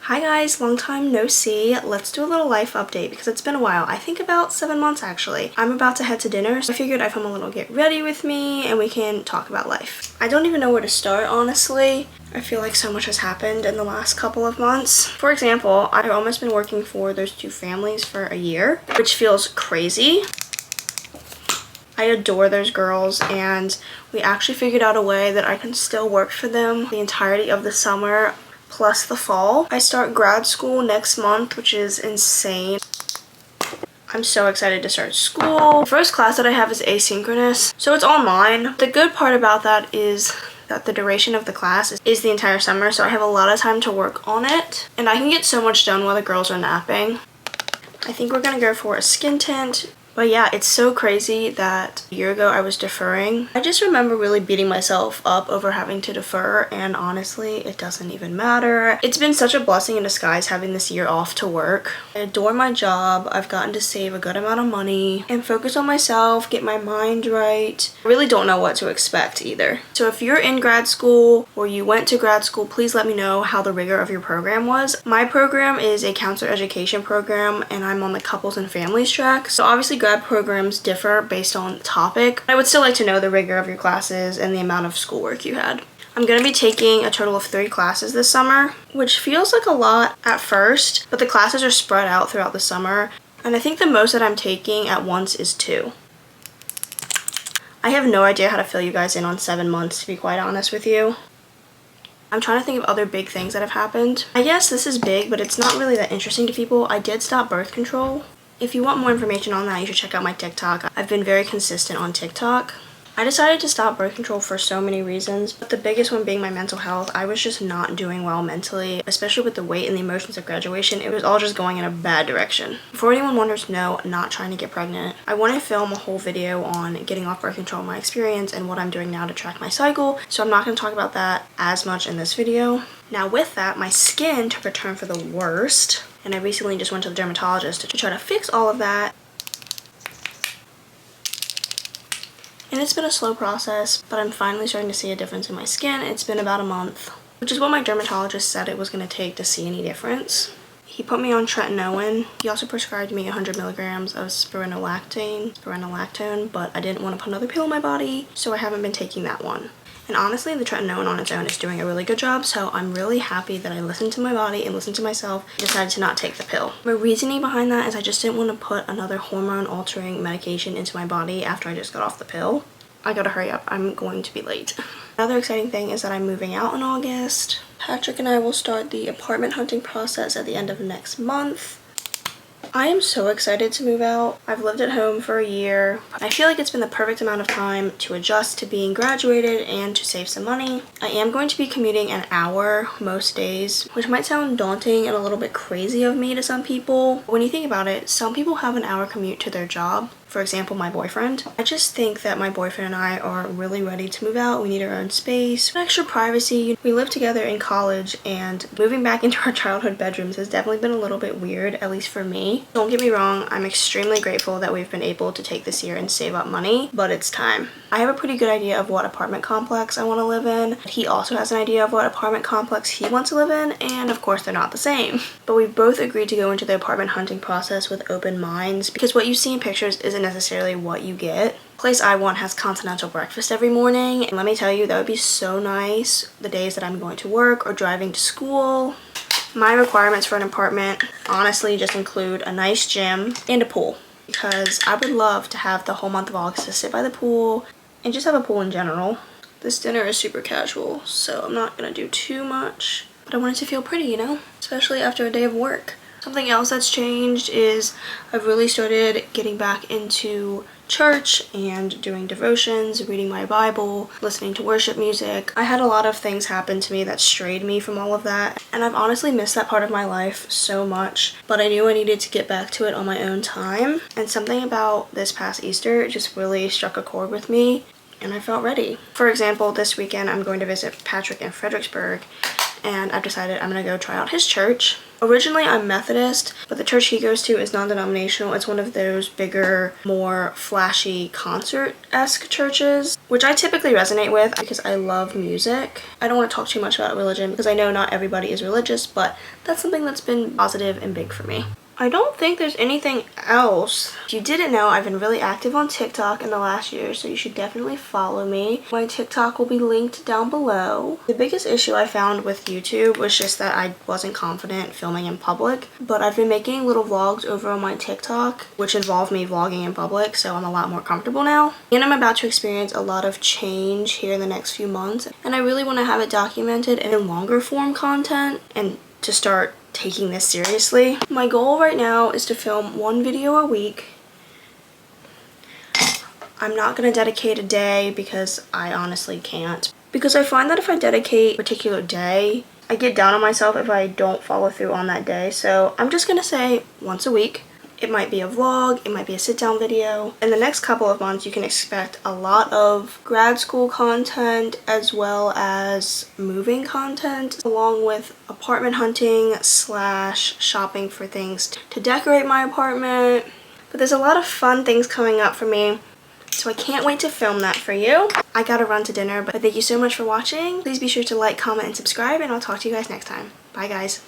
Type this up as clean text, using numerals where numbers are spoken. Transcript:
Hi guys, long time no see. Let's do a little life update because it's been a while. I think about 7 months actually. I'm about to head to dinner, so I figured I'd come a little get ready with me and we can talk about life. I don't even know where to start, honestly. I feel like so much has happened in the last couple of months. For example, I've almost been working for those two families for a year, which feels crazy. I adore those girls, and we actually figured out a way that I can still work for them the entirety of the summer plus the fall. I start grad school next month, which is insane. I'm so excited to start school. The first class that I have is asynchronous, so it's online. The good part about that is that the duration of the class is the entire summer, so I have a lot of time to work on it, and I can get so much done while the girls are napping. I think we're gonna go for a skin tint. But yeah, it's so crazy that a year ago I was deferring. I just remember really beating myself up over having to defer, and honestly, it doesn't even matter. It's been such a blessing in disguise having this year off to work. I adore my job. I've gotten to save a good amount of money and focus on myself, get my mind right. I really don't know what to expect either. So if you're in grad school or you went to grad school, please let me know how the rigor of your program was. My program is a counselor education program, and I'm on the couples and families track. So obviously grad programs differ based on topic. I would still like to know the rigor of your classes and the amount of schoolwork you had. I'm going to be taking a total of 3 classes this summer, which feels like a lot at first, but the classes are spread out throughout the summer, and I think the most that I'm taking at once is 2. I have no idea how to fill you guys in on 7 months, to be quite honest with you. I'm trying to think of other big things that have happened. I guess this is big, but it's not really that interesting to people. I did stop birth control. If you want more information on that, you should check out my TikTok. I've been very consistent on TikTok. I decided to stop birth control for so many reasons, but the biggest one being my mental health. I was just not doing well mentally, especially with the weight and the emotions of graduation. It was all just going in a bad direction. Before anyone wonders, no, I'm not trying to get pregnant. I want to film a whole video on getting off birth control, my experience, and what I'm doing now to track my cycle, so I'm not going to talk about that as much in this video. Now with that, my skin took a turn for the worst, and I recently just went to the dermatologist to try to fix all of that. And it's been a slow process, but I'm finally starting to see a difference in my skin. It's been about a month, which is what my dermatologist said it was going to take to see any difference. He put me on tretinoin. He also prescribed me 100 milligrams of spironolactone, but I didn't want to put another pill in my body, so I haven't been taking that one. And honestly, the tretinoin on its own is doing a really good job, so I'm really happy that I listened to my body and listened to myself and decided to not take the pill. My reasoning behind that is I just didn't want to put another hormone-altering medication into my body after I just got off the pill. I gotta hurry up. I'm going to be late. Another exciting thing is that I'm moving out in August. Patrick and I will start the apartment hunting process at the end of next month. I am so excited to move out. I've lived at home for a year. I feel like it's been the perfect amount of time to adjust to being graduated and to save some money. I am going to be commuting an hour most days, which might sound daunting and a little bit crazy of me to some people. When you think about it, some people have an hour commute to their job. For example, my boyfriend. I just think that my boyfriend and I are really ready to move out. We need our own space, extra privacy. We lived together in college, and moving back into our childhood bedrooms has definitely been a little bit weird, at least for me. Don't get me wrong, I'm extremely grateful that we've been able to take this year and save up money, but it's time. I have a pretty good idea of what apartment complex I want to live in. He also has an idea of what apartment complex he wants to live in, and of course they're not the same. But we both agreed to go into the apartment hunting process with open minds, because what you see in pictures isn't necessarily what you get. The place I want has continental breakfast every morning, and let me tell you, that would be so nice the days that I'm going to work or driving to school. My requirements for an apartment honestly just include a nice gym and a pool, because I would love to have the whole month of August to sit by the pool and just have a pool in general. This dinner is super casual, so I'm not gonna do too much, but I want it to feel pretty, you know, especially after a day of work. Something else that's changed is I've really started getting back into church and doing devotions, reading my Bible, listening to worship music. I had a lot of things happen to me that strayed me from all of that, and I've honestly missed that part of my life so much, but I knew I needed to get back to it on my own time, and something about this past Easter just really struck a chord with me, and I felt ready. For example, this weekend I'm going to visit Patrick in Fredericksburg, and I've decided I'm gonna go try out his church. Originally I'm Methodist, but the church he goes to is non-denominational. It's one of those bigger, more flashy concert-esque churches, which I typically resonate with because I love music. I don't want to talk too much about religion because I know not everybody is religious, but that's something that's been positive and big for me. I don't think there's anything else. If you didn't know, I've been really active on TikTok in the last year, so you should definitely follow me. My TikTok will be linked down below. The biggest issue I found with YouTube was just that I wasn't confident filming in public, but I've been making little vlogs over on my TikTok, which involve me vlogging in public, so I'm a lot more comfortable now. And I'm about to experience a lot of change here in the next few months, and I really want to have it documented in longer form content and to start taking this seriously. My goal right now is to film 1 video a week. I'm not going to dedicate a day because I honestly can't. Because I find that if I dedicate a particular day, I get down on myself if I don't follow through on that day. So I'm just going to say once a week. It might be a vlog, it might be a sit-down video. In the next couple of months, you can expect a lot of grad school content as well as moving content, along with apartment hunting / shopping for things to decorate my apartment. But there's a lot of fun things coming up for me, so I can't wait to film that for you. I gotta run to dinner, but thank you so much for watching. Please be sure to like, comment, and subscribe, and I'll talk to you guys next time. Bye, guys.